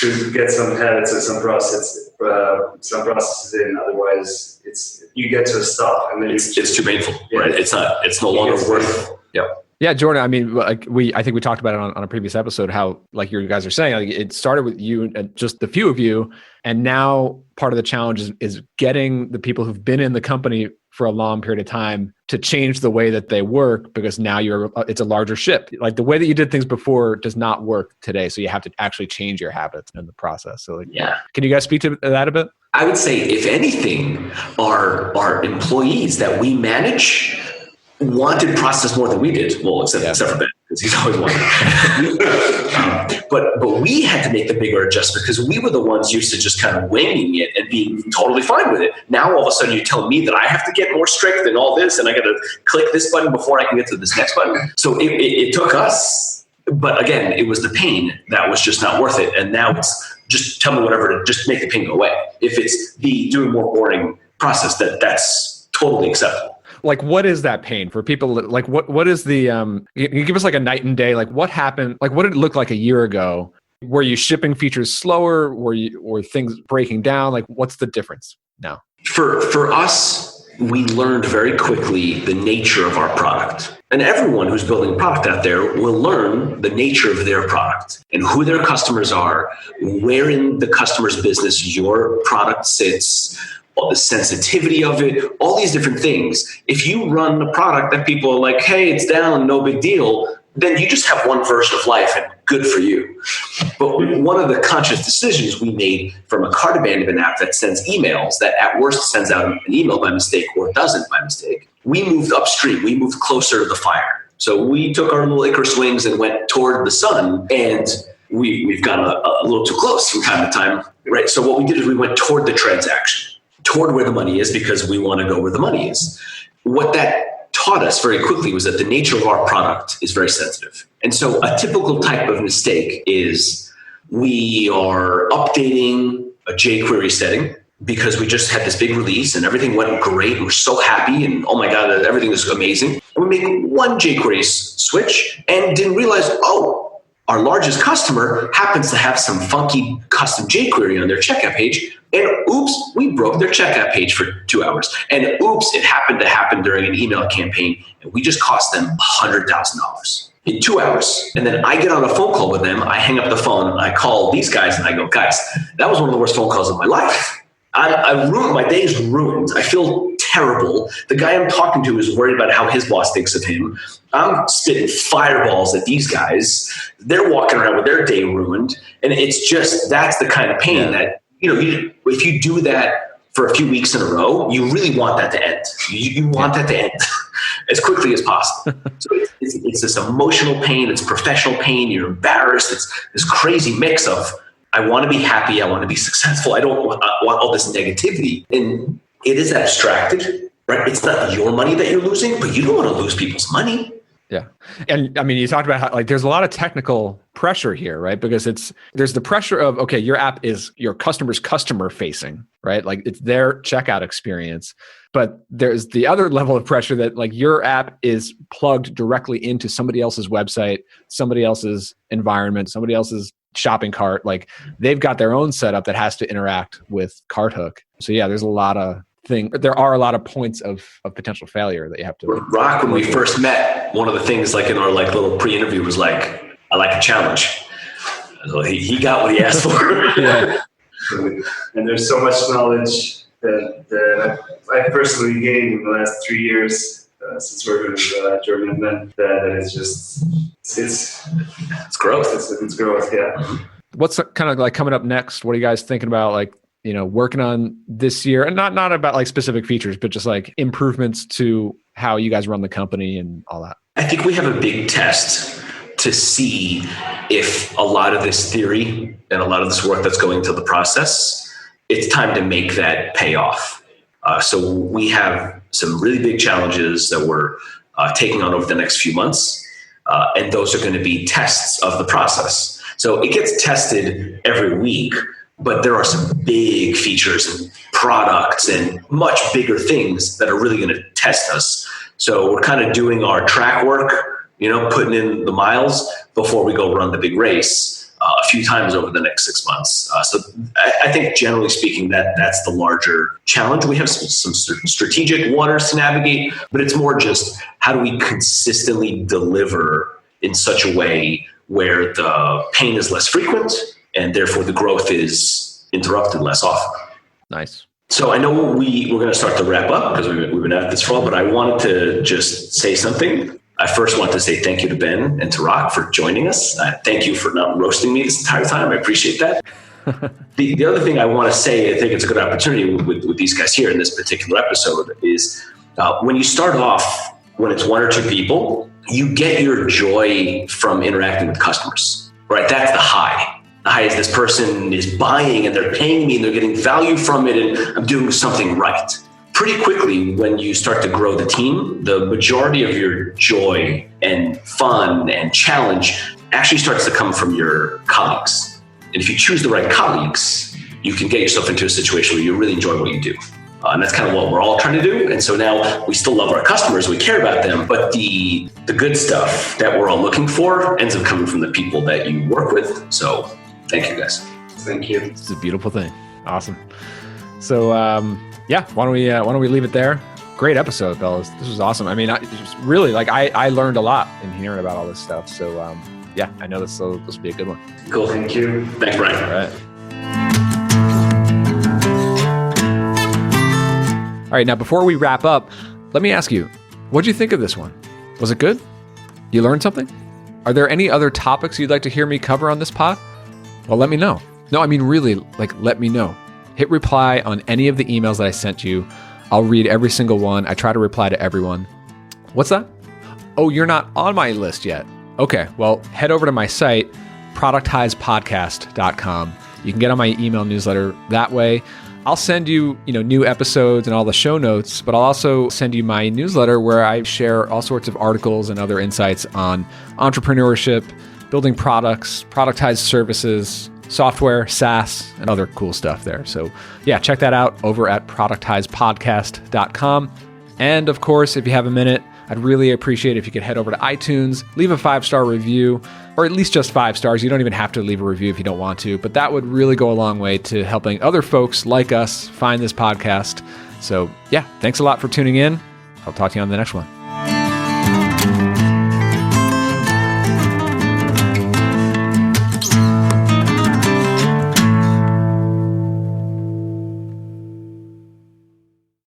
you to get some habits and some processes in. Otherwise, you get to a stop, and then it's too painful, right? It's no longer worth. Yeah. Yeah, Jordan, I mean, I think we talked about it on a previous episode, how, like you guys are saying, like, it started with you and just the few of you. And now part of the challenge is getting the people who've been in the company for a long period of time to change the way that they work, because now it's a larger ship. Like, the way that you did things before does not work today. So you have to actually change your habits in the process. So Can you guys speak to that a bit? I would say, if anything, our employees that we manage wanted process more than we did. Well, except for Ben, because he's always wanted. But we had to make the bigger adjustment because we were the ones used to just kind of winging it and being totally fine with it. Now all of a sudden you tell me that I have to get more strict and all this, and I got to click this button before I can get to this next button. So it took us, but again, it was the pain that was just not worth it. And now it's just tell me whatever to just make the pain go away. If it's the doing more boring process, that's totally acceptable. Like, what is that pain for people? Like, what is the, you give us like a night and day, like what happened? Like, what did it look like a year ago? Were you shipping features slower? Were things breaking down? Like, what's the difference now? For us, we learned very quickly the nature of our product. And everyone who's building a product out there will learn the nature of their product and who their customers are, where in the customer's business your product sits, the sensitivity of it, all these different things. If you run a product that people are like, hey, it's down, no big deal, then you just have one version of life and good for you. But one of the conscious decisions we made from a cart abandonment app that sends emails, that at worst sends out an email by mistake or doesn't by mistake, we moved upstream. We moved closer to the fire. So we took our little Icarus wings and went toward the sun, and we've gotten a little too close from time to time, right? So what we did is we went toward the transaction, toward where the money is, because we want to go where the money is. What that taught us very quickly was that the nature of our product is very sensitive. And so a typical type of mistake is we are updating a jQuery setting because we just had this big release and everything went great. We're so happy and oh my God, everything is amazing. And we make one jQuery switch and didn't realize, our largest customer happens to have some funky custom jQuery on their checkout page. And oops, we broke their checkout page for 2 hours. And oops, it happened to happen during an email campaign. And we just cost them $100,000 in 2 hours. And then I get on a phone call with them. I hang up the phone and I call these guys and I go, guys, that was one of the worst phone calls of my life. I ruined, my day is ruined. I feel terrible. The guy I'm talking to is worried about how his boss thinks of him. I'm spitting fireballs at these guys. They're walking around with their day ruined. And it's just, that's the kind of pain that, if you do that for a few weeks in a row, you really want that to end. You want that to end as quickly as possible. So it's this emotional pain. It's professional pain. You're embarrassed. It's this crazy mix of, I want to be happy. I want to be successful. I don't want all this negativity. And it is abstracted, right? It's not your money that you're losing, but you don't want to lose people's money. Yeah. And I mean, you talked about how, like, there's a lot of technical pressure here, right? Because there's the pressure of, okay, your app is your customer's customer facing, right? Like, it's their checkout experience. But there's the other level of pressure that, like, your app is plugged directly into somebody else's website, somebody else's environment, somebody else's shopping cart. Like, they've got their own setup that has to interact with Carthook. So yeah, there are a lot of points of potential failure that you have to. Rok, when we first met, one of the things, like, in our little pre-interview was like, I like a challenge. So he got what he asked for. Yeah. And there's so much knowledge that I personally gained in the last 3 years since working with Jordan and Ben, that it's just, it's growth. It's growth, yeah. What's kind of like coming up next? What are you guys thinking about, like, working on this year? And not about like specific features, but just like improvements to how you guys run the company and all that. I think we have a big test to see if a lot of this theory and a lot of this work that's going into the process, it's time to make that pay off. So we have some really big challenges that we're taking on over the next few months. And those are going to be tests of the process. So it gets tested every week, but there are some big features and products and much bigger things that are really going to test us. So we're kind of doing our track work, putting in the miles before we go run the big race a few times over the next 6 months. So I think generally speaking, that's the larger challenge. We have some strategic waters to navigate, but it's more just how do we consistently deliver in such a way where the pain is less frequent and therefore the growth is interrupted less often. Nice. So I know we're going to start to wrap up because we've been at this for a while, but I wanted to just say something. I first want to say thank you to Ben and to Rok for joining us. Thank you for not roasting me this entire time. I appreciate that. The other thing I want to say, I think it's a good opportunity with these guys here in this particular episode, is when you start off, when it's one or two people, you get your joy from interacting with customers, right? That's the high. The high is this person is buying and they're paying me and they're getting value from it and I'm doing something right. Pretty quickly, when you start to grow the team, the majority of your joy and fun and challenge actually starts to come from your colleagues. And if you choose the right colleagues, you can get yourself into a situation where you really enjoy what you do. And that's kind of what we're all trying to do. And so now we still love our customers, we care about them, but the good stuff that we're all looking for ends up coming from the people that you work with. So thank you guys. Thank you. It's a beautiful thing. Awesome. So, why don't we leave it there? Great episode, fellas. This was awesome. I mean, I learned a lot in hearing about all this stuff. So, I know this will be a good one. Cool. Thank you. Thanks, Brian. All right. Now, before we wrap up, let me ask you, what'd you think of this one? Was it good? You learned something? Are there any other topics you'd like to hear me cover on this pod? Well, let me know. No, I mean, really, let me know. Hit reply on any of the emails that I sent you. I'll read every single one. I try to reply to everyone. What's that? Oh, you're not on my list yet. Okay, well, head over to my site, productizepodcast.com. You can get on my email newsletter that way. I'll send you, new episodes and all the show notes, but I'll also send you my newsletter where I share all sorts of articles and other insights on entrepreneurship, building products, productized services, software, SaaS, and other cool stuff there. So check that out over at productizepodcast.com. And of course, if you have a minute, I'd really appreciate if you could head over to iTunes, leave a 5-star review, or at least just 5 stars. You don't even have to leave a review if you don't want to, but that would really go a long way to helping other folks like us find this podcast. So thanks a lot for tuning in. I'll talk to you on the next one.